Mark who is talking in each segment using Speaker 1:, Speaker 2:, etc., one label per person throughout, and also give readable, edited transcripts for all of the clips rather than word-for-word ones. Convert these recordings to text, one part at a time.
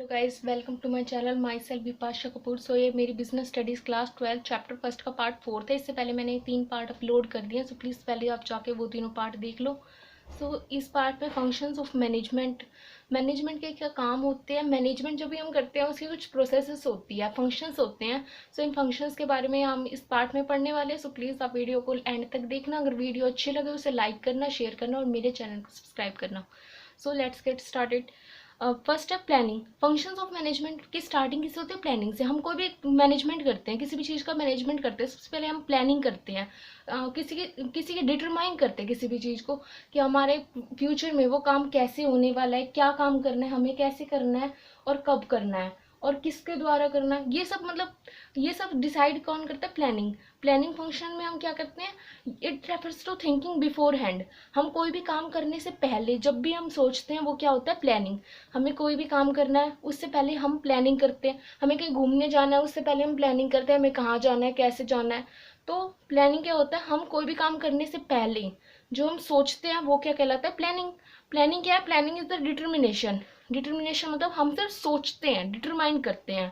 Speaker 1: Hello guys, welcome to my channel. Myself Vipasha Kapoor. So ये मेरी business studies class 12 chapter first का part 4 था। इससे पहले मैंने 3 पार्ट अपलोड कर दिए, सो प्लीज़ पहले आप जाके वो तीनों पार्ट देख लो। सो इस पार्ट में फंक्शंस ऑफ मैनेजमेंट के क्या काम होते हैं। मैनेजमेंट जो भी हम करते हैं उसकी कुछ प्रोसेसेस होती है, फंक्शंस होते हैं। सो इन फंक्शंस के बारे में हम इस पार्ट में पढ़ने वाले हैं। सो प्लीज़ आप वीडियो को एंड तक देखना। अगर वीडियो अच्छी लगे उसे लाइक करना, शेयर करना और मेरे चैनल को सब्सक्राइब करना। So let's get started. First है प्लानिंग। फंक्शंस ऑफ मैनेजमेंट की स्टार्टिंग किससे होती है? प्लानिंग से। हम कोई भी मैनेजमेंट करते हैं, किसी भी चीज़ का मैनेजमेंट करते हैं, सबसे पहले हम प्लानिंग करते हैं। किसी के डिटरमाइन करते हैं किसी भी चीज़ को कि हमारे फ्यूचर में वो काम कैसे होने वाला है, क्या काम करना है, हमें कैसे करना है और कब करना है और किसके द्वारा करना है। ये सब डिसाइड कौन करता है? प्लानिंग। प्लानिंग फंक्शन में हम क्या करते हैं? It refers to thinking beforehand. हम कोई भी काम करने से पहले जब भी हम सोचते हैं वो क्या होता है? प्लानिंग। हमें कोई भी काम करना है उससे पहले हम प्लानिंग करते हैं। हमें कहीं घूमने जाना है उससे पहले हम प्लानिंग करते हैं, हमें कहाँ जाना है, कैसे जाना है। तो प्लानिंग क्या होता है? हम कोई भी काम करने से पहले जो हम सोचते हैं वो क्या कहलाता है? प्लानिंग। प्लानिंग क्या है? Planning is the determination. Determination मतलब हम सिर्फ सोचते हैं, डिटरमाइन करते हैं।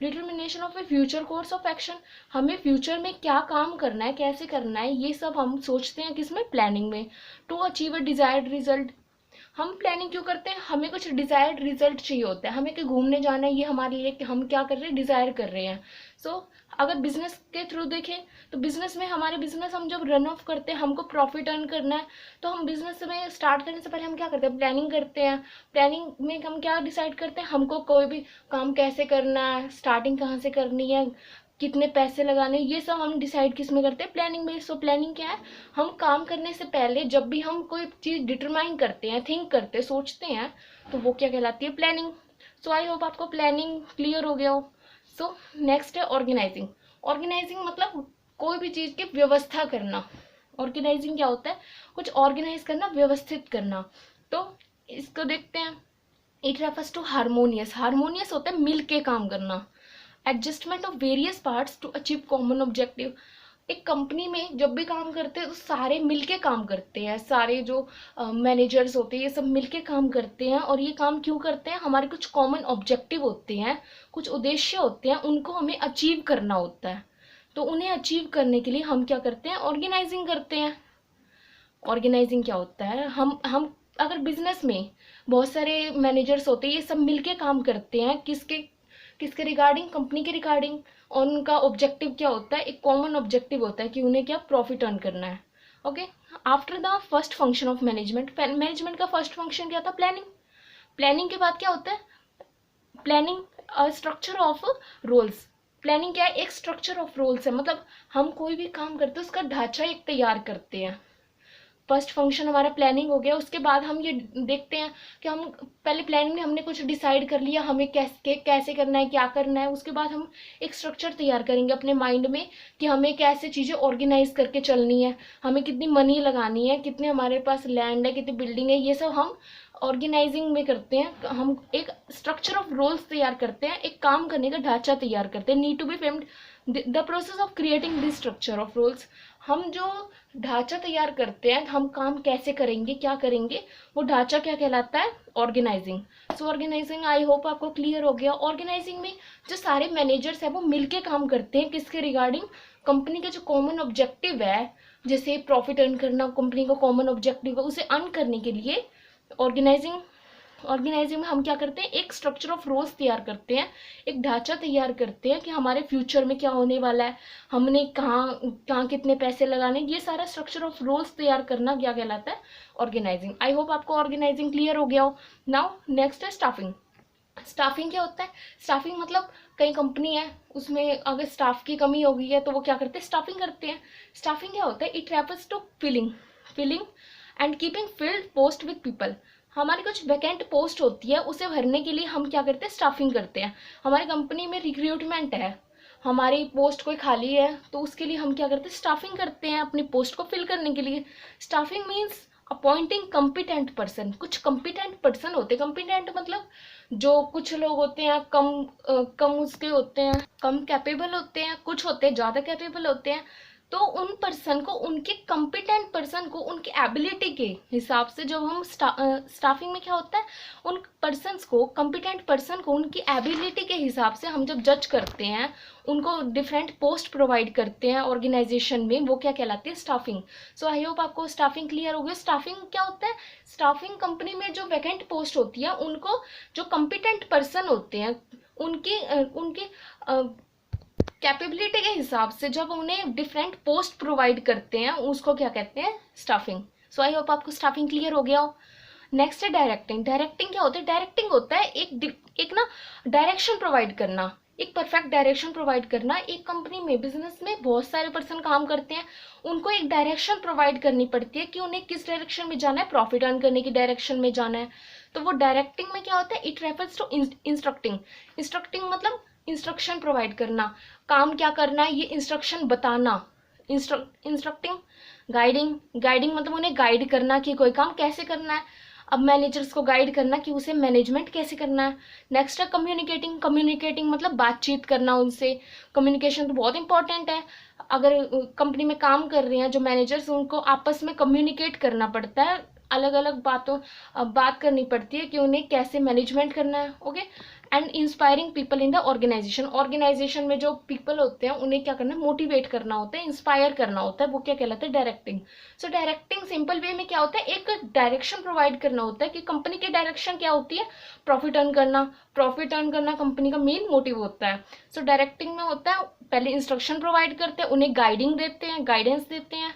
Speaker 1: Determination of A future course of action. हमें फ्यूचर में क्या काम करना है, कैसे करना है, ये सब हम सोचते हैं किसमें? प्लानिंग में। To achieve a desired result. हम प्लानिंग क्यों करते हैं? हमें कुछ डिजायर्ड रिजल्ट चाहिए होता है, हमें कहीं घूमने जाना है, ये हमारे लिए कि हम क्या कर रहे हैं? डिजायर कर रहे हैं। अगर बिजनेस के थ्रू देखें तो बिजनेस में हमारे बिजनेस हम जब रन ऑफ करते हैं, हमको प्रॉफिट अर्न करना है, तो हम बिजनेस में स्टार्ट करने से पहले हम क्या करते हैं? प्लानिंग करते हैं। प्लानिंग में हम क्या डिसाइड करते हैं? हमको कोई भी काम कैसे करना है, स्टार्टिंग कहाँ से करनी है, कितने पैसे लगाने, ये सब हम डिसाइड किस में करते हैं? प्लानिंग में। सो प्लानिंग क्या है? हम काम करने से पहले जब भी हम कोई चीज़ डिटरमाइन करते हैं, थिंक करते हैं, सोचते हैं, तो वो क्या कहलाती है? प्लानिंग। सो आई होप आपको प्लानिंग क्लियर हो गया हो। सो नेक्स्ट है ऑर्गेनाइजिंग। ऑर्गेनाइजिंग मतलब कोई भी चीज़ की व्यवस्था करना। ऑर्गेनाइजिंग क्या होता है? कुछ ऑर्गेनाइज करना, व्यवस्थित करना। तो इसको देखते हैं। It refers to harmonious. Harmonious होता है मिल के काम करना। Adjustment of various parts to achieve common objective. एक कंपनी में जब भी काम करते हैं तो सारे मिलके काम करते हैं, सारे जो मैनेजर्स होते हैं ये सब मिलके काम करते हैं। और ये काम क्यों करते हैं? हमारे कुछ कॉमन ऑब्जेक्टिव होते हैं, कुछ उद्देश्य होते हैं, उनको हमें अचीव करना होता है। तो उन्हें अचीव करने के लिए हम क्या करते हैं? ऑर्गेनाइजिंग करते हैं। ऑर्गेनाइजिंग क्या होता है? हम अगर बिजनेस में बहुत सारे मैनेजर्स होते हैं, ये सब मिलके काम करते हैं, किसके किसके रिगार्डिंग? कंपनी के रिगार्डिंग। और उनका ऑब्जेक्टिव क्या होता है? एक कॉमन ऑब्जेक्टिव होता है कि उन्हें क्या? प्रॉफिट अर्न करना है। Okay. After the first function of management. Management का फर्स्ट फंक्शन क्या था? प्लानिंग। प्लानिंग के बाद क्या होता है? Planning structure of roles. Planning क्या है? एक स्ट्रक्चर ऑफ रोल्स है, मतलब हम कोई भी काम करते हैं उसका ढांचा एक तैयार करते हैं। फर्स्ट फंक्शन हमारा प्लानिंग हो गया। उसके बाद हम ये देखते हैं कि हम पहले प्लानिंग में हमने कुछ डिसाइड कर लिया, हमें कैसे कैसे करना है, क्या करना है। उसके बाद हम एक स्ट्रक्चर तैयार करेंगे अपने माइंड में कि हमें कैसे चीज़ें ऑर्गेनाइज करके चलनी है, हमें कितनी मनी लगानी है, कितने हमारे पास लैंड है, कितनी बिल्डिंग है, ये सब हम ऑर्गेनाइजिंग में करते हैं। हम एक स्ट्रक्चर ऑफ रोल्स तैयार करते हैं, एक काम करने का ढांचा तैयार करते हैं। Need to be framed the process of creating this structure of roles. हम जो ढांचा तैयार करते हैं, हम काम कैसे करेंगे, क्या करेंगे, वो ढांचा क्या कहलाता है? Organising. So organising I hope आपको क्लियर हो गया। ऑर्गेनाइजिंग में जो सारे मैनेजर्स हैं वो मिलके काम करते हैं, किसके रिगार्डिंग? कंपनी के जो कॉमन ऑब्जेक्टिव है, जैसे प्रॉफिट अर्न करना कंपनी का कॉमन ऑब्जेक्टिव है, उसे अर्न करने के लिए ऑर्गेनाइजिंग ऑर्गेनाइजिंग में हम क्या करते हैं? एक स्ट्रक्चर ऑफ रोल्स तैयार करते हैं, एक ढांचा तैयार करते हैं कि हमारे फ्यूचर में क्या होने वाला है, हमने कहाँ कहाँ कितने पैसे लगाने, ये सारा स्ट्रक्चर ऑफ रोल्स तैयार करना क्या कहलाता है? ऑर्गेनाइजिंग। आई होप आपको ऑर्गेनाइजिंग क्लियर हो गया हो। नाउ नेक्स्ट है स्टाफिंग। स्टाफिंग क्या होता है? स्टाफिंग मतलब कई कंपनी है, उसमें अगर स्टाफ की कमी हो गई है तो वो क्या करते हैं? स्टाफिंग करते हैं। स्टाफिंग क्या होता है? It refers to filling and keeping filled post with people. हमारी कुछ वैकेंट पोस्ट होती है, उसे भरने के लिए हम क्या करते हैं? स्टाफिंग करते हैं। हमारी कंपनी में रिक्रूटमेंट है, हमारी पोस्ट कोई खाली है, तो उसके लिए हम क्या करते हैं? स्टाफिंग करते हैं अपनी पोस्ट को फिल करने के लिए। Staffing means appointing competent person. कुछ कम्पिटेंट पर्सन होते हैं। कम्पिटेंट मतलब जो कुछ लोग होते हैं कम उसके होते हैं, कम कैपेबल होते हैं, कुछ होते हैं ज़्यादा कैपेबल होते हैं। तो उन पर्सन को, उनके कॉम्पिटेंट पर्सन को उनकी एबिलिटी के हिसाब से, जब हम स्टाफिंग में क्या होता है, उन पर्सन्स को, कॉम्पिटेंट पर्सन को उनकी एबिलिटी के हिसाब से हम जब जज करते हैं, उनको डिफरेंट पोस्ट प्रोवाइड करते हैं ऑर्गेनाइजेशन में, वो क्या कहलाती है, स्टाफिंग। सो आई होप आपको स्टाफिंग क्लियर हो गया। स्टाफिंग क्या होता है, स्टाफिंग कंपनी में जो वैकेंट पोस्ट होती है उनको जो कॉम्पिटेंट पर्सन होते हैं उनकी उनकी कैपेबिलिटी के हिसाब से जब उन्हें डिफरेंट पोस्ट प्रोवाइड करते हैं, उसको क्या कहते हैं, स्टाफिंग। सो आई होप आपको स्टाफिंग क्लियर हो गया हो। नेक्स्ट है डायरेक्टिंग। डायरेक्टिंग क्या होता है, डायरेक्टिंग होता है एक ना डायरेक्शन प्रोवाइड करना, एक परफेक्ट डायरेक्शन प्रोवाइड करना। एक कंपनी में, बिजनेस में बहुत सारे पर्सन काम करते हैं, उनको एक डायरेक्शन प्रोवाइड करनी पड़ती है कि उन्हें किस डायरेक्शन में जाना है, प्रॉफिट अर्न करने की डायरेक्शन में जाना है। तो वो डायरेक्टिंग में क्या होता है, it refers to instructing. Instructing मतलब इंस्ट्रक्शन प्रोवाइड करना, काम क्या करना है ये इंस्ट्रक्शन बताना। इंस्ट्रक्टिंग। गाइडिंग। गाइडिंग मतलब उन्हें गाइड करना कि कोई काम कैसे करना है, अब मैनेजर्स को गाइड करना कि उसे मैनेजमेंट कैसे करना है। नेक्स्ट है कम्युनिकेटिंग। कम्युनिकेटिंग मतलब बातचीत करना उनसे। कम्युनिकेशन तो बहुत इंपॉर्टेंट है। अगर कंपनी में काम कर रहे हैं जो मैनेजर्स, उनको आपस में कम्युनिकेट करना पड़ता है, अलग अलग बात करनी पड़ती है कि उन्हें कैसे मैनेजमेंट करना है। Okay. And inspiring people in the organisation. Organisation में जो पीपल होते हैं उन्हें क्या करना है, मोटिवेट करना होता है, इंस्पायर करना होता है, वो क्या कहलाता है, डायरेक्टिंग। सो डायरेक्टिंग सिंपल वे में क्या होता है, एक डायरेक्शन प्रोवाइड करना होता है कि कंपनी की डायरेक्शन क्या होती है, प्रॉफिट अर्न करना। प्रॉफिट अर्न करना कंपनी का मेन मोटिव होता है। सो डायरेक्टिंग में होता है पहले इंस्ट्रक्शन प्रोवाइड करते हैं, उन्हें गाइडिंग देते हैं, गाइडेंस देते हैं,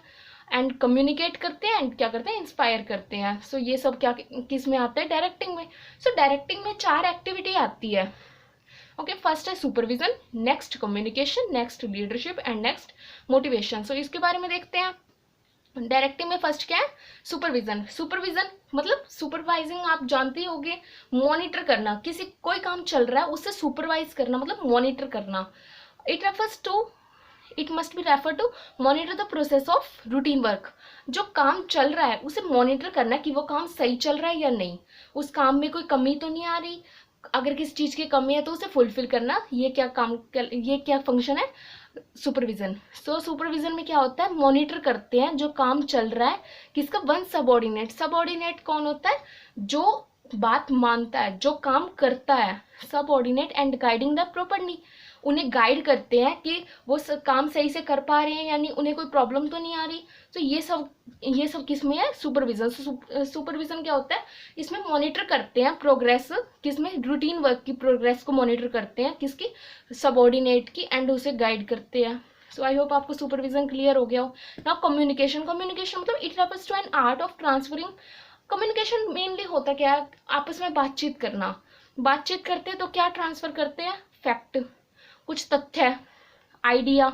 Speaker 1: एंड कम्युनिकेट करते हैं, एंड क्या करते हैं, इंस्पायर करते हैं। सो ये सब क्या किस में आता है, डायरेक्टिंग में। सो डायरेक्टिंग में 4 एक्टिविटी आती है। ओके। फर्स्ट है supervision, next communication, next leadership and next motivation. So इसके बारे में देखते हैं। डायरेक्टिंग में फर्स्ट क्या है, सुपरविजन। सुपरविजन मतलब सुपरवाइजिंग, आप जानते होंगे, मॉनिटर करना, किसी कोई काम चल रहा है उससे सुपरवाइज करना मतलब मॉनिटर करना। It refers to, it must be refer to monitor the process of routine work. जो काम चल रहा है उसे मॉनिटर करना कि वो काम सही चल रहा है या नहीं, उस काम में कोई कमी तो नहीं आ रही, अगर किसी चीज़ की कमी है तो उसे फुलफिल करना। ये क्या फंक्शन है, सुपरविजन। सो सुपरविजन में क्या होता है, मॉनिटर करते हैं जो काम चल रहा है, किसका, वन सबऑर्डिनेट। सबऑर्डिनेट कौन होता है, जो बात मानता है, जो काम करता है, subordinate. And guiding the properly, उन्हें गाइड करते हैं कि वो काम सही से कर पा रहे हैं यानी उन्हें कोई प्रॉब्लम तो नहीं आ रही। तो ये सब किस में है, सुपरविजन। सुपरविजन क्या होता है, इसमें मॉनिटर करते हैं प्रोग्रेस, किसमें, रूटीन वर्क की प्रोग्रेस को मॉनिटर करते हैं, किसकी, सबऑर्डिनेट की, एंड उसे गाइड करते हैं। सो आई होप आपको सुपरविजन क्लियर हो गया हो। Now communication. कम्युनिकेशन मतलब it refers to an art of transferring. Communication mainly होता क्या है, आपस में बातचीत करना। बातचीत करते हैं तो क्या ट्रांसफर करते हैं, फैक्ट, कुछ तथ्य, आइडिया,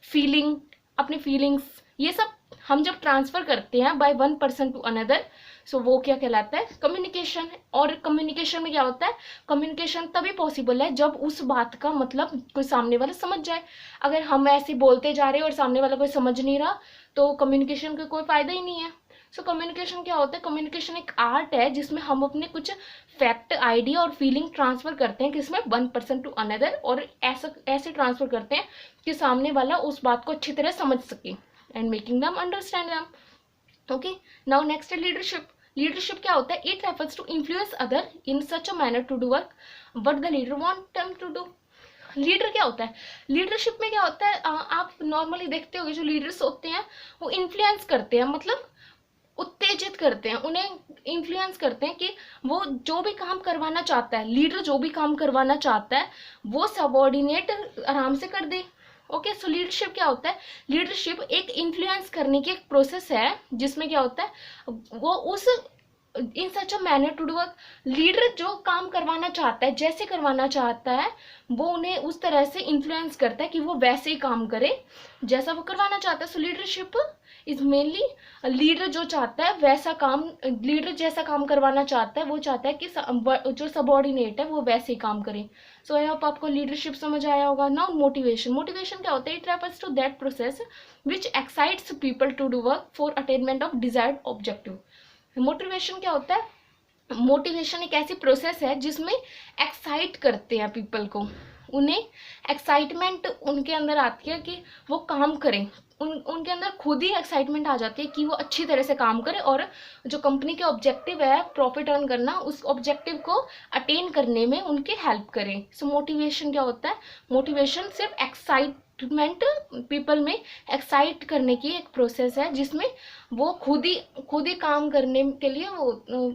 Speaker 1: फीलिंग, अपनी फीलिंग्स, ये सब हम जब ट्रांसफर करते हैं by one person to another, so वो क्या कहलाता है, कम्युनिकेशन। और कम्युनिकेशन में क्या होता है, कम्युनिकेशन तभी पॉसिबल है जब उस बात का मतलब कोई सामने वाला समझ जाए। अगर हम ऐसे बोलते जा रहे हैं और सामने वाला कोई समझ नहीं रहा तो कम्युनिकेशन का कोई फायदा ही नहीं है। सो कम्युनिकेशन क्या होता है, कम्युनिकेशन एक आर्ट है जिसमें हम अपने कुछ फैक्ट, आइडिया और फीलिंग ट्रांसफर करते हैं, किसमें, वन पर्सन टू अनदर, और ऐसे ट्रांसफर करते हैं कि सामने वाला उस बात को अच्छी तरह समझ सके, and making them understand them. Okay. Now next है लीडरशिप। लीडरशिप क्या होता है, it refers to influence other in such a manner to do work what the leader want them to do. Leader क्या होता है, लीडरशिप में क्या होता है, आप नॉर्मली देखते होंगे जो लीडर्स होते हैं वो इन्फ्लुएंस करते हैं, मतलब उत्तेजित करते हैं, उन्हें इन्फ्लुएंस करते हैं कि वो जो भी काम करवाना चाहता है, लीडर जो भी काम करवाना चाहता है वो सबऑर्डिनेट आराम से कर दे। ओके। सो लीडरशिप क्या होता है, लीडरशिप एक इन्फ्लुएंस करने की एक प्रोसेस है जिसमें क्या होता है, वो उस in such a manner to do work, leader जो काम करवाना चाहता है, जैसे करवाना चाहता है, वो उन्हें उस तरह से इन्फ्लुएंस करता है कि वो वैसे ही काम करे जैसा वो करवाना चाहता है। सो लीडरशिप इज मेनली, लीडर जो चाहता है वैसा काम, लीडर जैसा काम करवाना चाहता है, वो चाहता है कि जो सबऑर्डिनेट है वो वैसे ही काम करे। सो आई होप आपको लीडरशिप समझ आया होगा। Now motivation. मोटिवेशन क्या होता है, it refers to that process which excites people to do work for attainment of desired objective. Motivation क्या होता है, मोटिवेशन एक ऐसी प्रोसेस है जिसमें एक्साइट करते हैं पीपल को, उन्हें एक्साइटमेंट उनके अंदर आती है कि वो काम करें, उनके अंदर खुद ही एक्साइटमेंट आ जाती है कि वो अच्छी तरह से काम करें और जो कंपनी के ऑब्जेक्टिव है प्रॉफिट अर्न करना, उस ऑब्जेक्टिव को अटेन करने में उनके हेल्प करें। सो मोटिवेशन क्या होता है? मोटिवेशन सिर्फ एक्साइटमेंट पीपल में एक्साइट करने की एक प्रोसेस है जिसमें वो खुद ही काम करने के लिए वो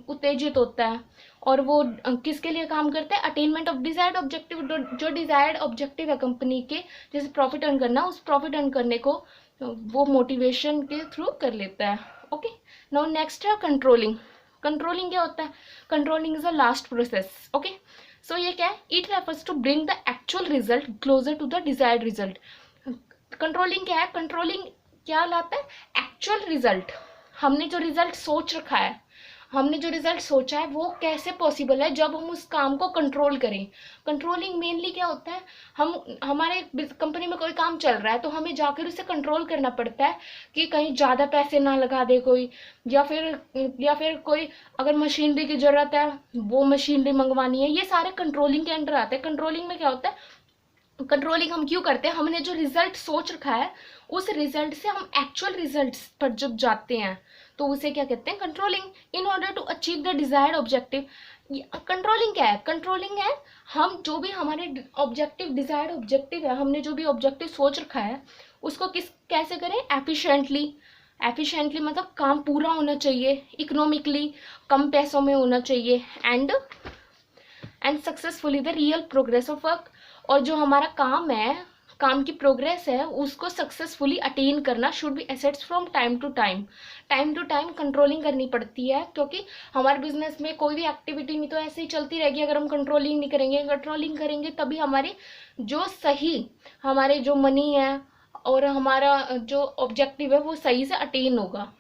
Speaker 1: उत्तेजित होता है। और वो किसके लिए काम करता है? Attainment of desired objective. जो डिजायर्ड ऑब्जेक्टिव है कंपनी के, जैसे प्रॉफिट अर्न करना, उस प्रॉफिट अर्न करने को वो मोटिवेशन के थ्रू कर लेता है। ओके, नाउ नेक्स्ट है कंट्रोलिंग। कंट्रोलिंग क्या होता है? Controlling is a last process. Okay, so ये क्या है? It refers to bring the actual result closer to the desired result. Controlling क्या है? कंट्रोलिंग क्या लाता है? Actual result. हमने जो रिजल्ट सोच रखा है, हमने जो रिजल्ट सोचा है, वो कैसे पॉसिबल है जब हम उस काम को कंट्रोल करें। कंट्रोलिंग मेनली क्या होता है? हमारे कंपनी में कोई काम चल रहा है तो हमें जाकर उसे कंट्रोल करना पड़ता है कि कहीं ज़्यादा पैसे ना लगा दे कोई, या फिर कोई अगर मशीनरी की ज़रूरत है वो मशीनरी मंगवानी है। ये सारे कंट्रोलिंग के अंडर आते हैं। कंट्रोलिंग में क्या होता है? कंट्रोलिंग हम क्यों करते हैं? हमने जो रिजल्ट सोच रखा है उस रिजल्ट से हम एक्चुअल रिजल्ट पर जब जाते हैं तो उसे क्या कहते हैं? Controlling. In order to achieve the desired objective. Controlling क्या है? कंट्रोलिंग है हम जो भी हमारे ऑब्जेक्टिव, डिजायर्ड ऑब्जेक्टिव है, हमने जो भी ऑब्जेक्टिव सोच रखा है उसको कैसे करें? एफिशिएंटली। एफिशिएंटली मतलब काम पूरा होना चाहिए, इकोनॉमिकली, कम पैसों में होना चाहिए, and successfully the real progress of work. और जो हमारा काम है, काम की प्रोग्रेस है, उसको सक्सेसफुली अटेन करना should be assessed from time to time. Time to time controlling करनी पड़ती है, क्योंकि हमारे बिजनेस में कोई भी एक्टिविटी नहीं तो ऐसे ही चलती रहेगी अगर हम कंट्रोलिंग नहीं करेंगे। कंट्रोलिंग करेंगे तभी हमारे हमारे जो मनी है और हमारा जो ऑब्जेक्टिव है वो सही से अटेन होगा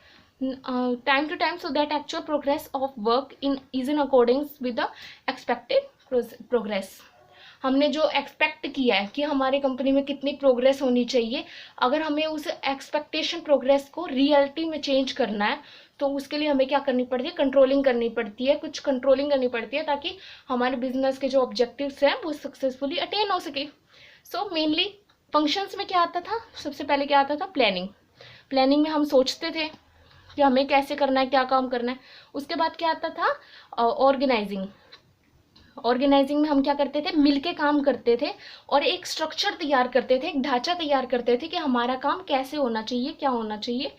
Speaker 1: time to time, so that actual progress of work is in accordance with the expected progress. हमने जो एक्सपेक्ट किया है कि हमारे कंपनी में कितनी प्रोग्रेस होनी चाहिए, अगर हमें उस एक्सपेक्टेशन प्रोग्रेस को रियलिटी में चेंज करना है तो उसके लिए हमें क्या करनी पड़ती है? कंट्रोलिंग करनी पड़ती है, कुछ कंट्रोलिंग करनी पड़ती है ताकि हमारे बिजनेस के जो ऑब्जेक्टिव्स हैं वो सक्सेसफुली अटेन हो सके। सो मेनली फंक्शंस में क्या आता था? सबसे पहले क्या आता था? प्लानिंग। प्लानिंग में हम सोचते थे कि हमें कैसे करना है, क्या काम करना है। उसके बाद क्या आता था? ऑर्गेनाइजिंग। ऑर्गेनाइजिंग में हम क्या करते थे? मिलके काम करते थे और एक स्ट्रक्चर तैयार करते थे, एक ढांचा तैयार करते थे कि हमारा काम कैसे होना चाहिए, क्या होना चाहिए।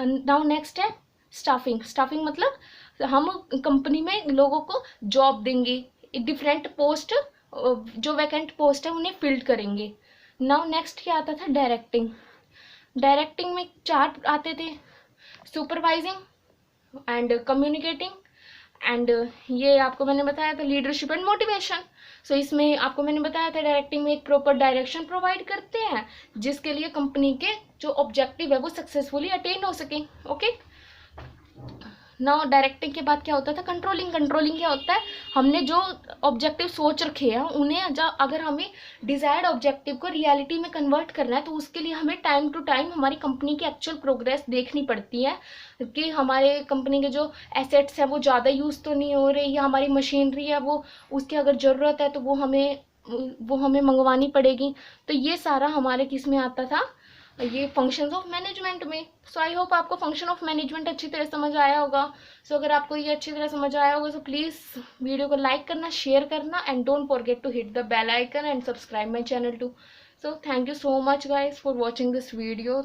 Speaker 1: नाउ नेक्स्ट है स्टाफिंग। स्टाफिंग मतलब हम कंपनी में लोगों को जॉब देंगे, डिफरेंट पोस्ट, जो वैकेंट पोस्ट है उन्हें फिल्ड करेंगे। नाउ नेक्स्ट क्या आता था? डायरेक्टिंग। डायरेक्टिंग में 4 आते थे, सुपरवाइजिंग एंड कम्युनिकेटिंग एंड ये आपको मैंने बताया था लीडरशिप एंड मोटिवेशन। सो इसमें आपको मैंने बताया था डायरेक्टिंग में एक प्रॉपर डायरेक्शन प्रोवाइड करते हैं जिसके लिए कंपनी के जो ऑब्जेक्टिव है वो सक्सेसफुली अटेन हो सके। ओके, नाउ डायरेक्टिंग के बाद क्या होता था? कंट्रोलिंग। कंट्रोलिंग क्या होता है? हमने जो ऑब्जेक्टिव सोच रखे हैं उन्हें अगर हमें डिजायर्ड ऑब्जेक्टिव को रियलिटी में कन्वर्ट करना है तो उसके लिए हमें टाइम टू टाइम हमारी कंपनी की एक्चुअल प्रोग्रेस देखनी पड़ती है कि हमारे कंपनी के जो एसेट्स हैं वो ज़्यादा यूज़ तो नहीं हो रहे, या हमारी मशीनरी है वो उसकी अगर ज़रूरत है तो वो हमें मंगवानी पड़ेगी। तो ये सारा हमारे किस में आता था? ये फंक्शंस ऑफ मैनेजमेंट में। सो आई होप आपको फंक्शन ऑफ मैनेजमेंट अच्छी तरह समझ आया होगा। सो अगर आपको ये अच्छी तरह समझ आया होगा तो प्लीज़ वीडियो को लाइक करना, शेयर करना and don't forget to hit the bell icon and subscribe my channel too. So thank you so much guys for watching this video.